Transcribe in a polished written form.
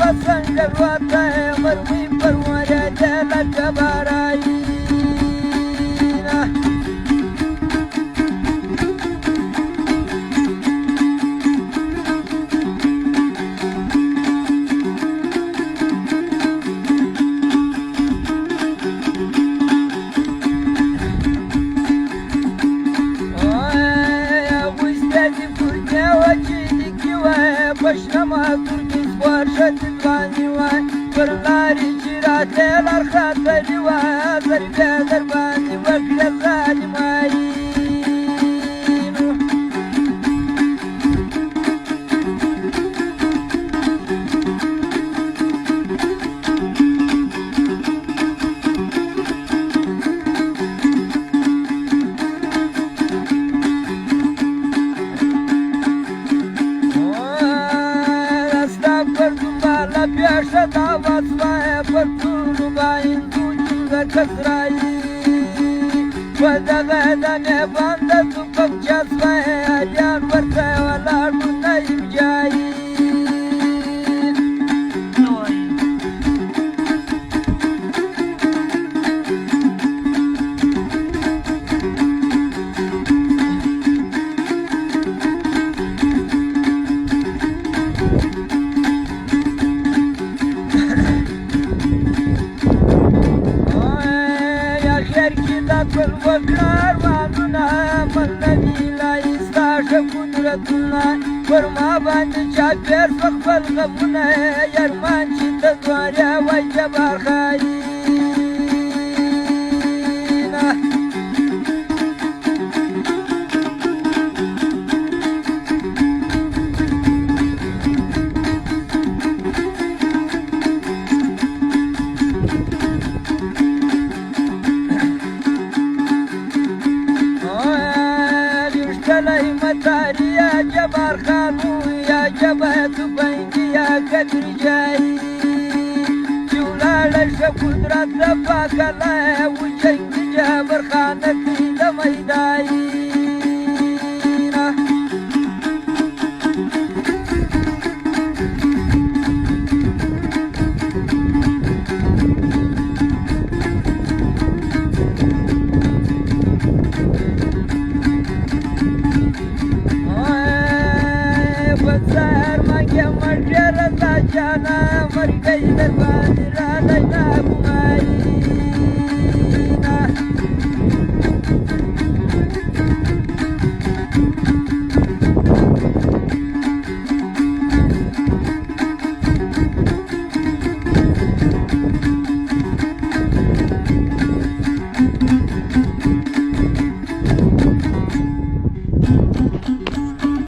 وسنجر وطير ويبر ورجالك براينا يا ابو استاذي فرجة وجيلك وبشرما تركي ورشة الغاني والناري جيرات الارخاطري وزرقا درباني وكل الظالمين Piașa ta va svaia părțul bain duciungă căsrai Văda veda nevanda tu păpcea svaia Iar vărța la luna imjai والوقار وعدنا من نبي لا يستعشق قدرتنا ورما باند شابير فقبل غمنا يرمان شد دواريا ويجبار خاينا يا جبار خانو يا جبهة بيني يا كبير جاي جولال قدرة ربك الله وجهك جابر خانك لميداي Jana margai darbani rana na kumaina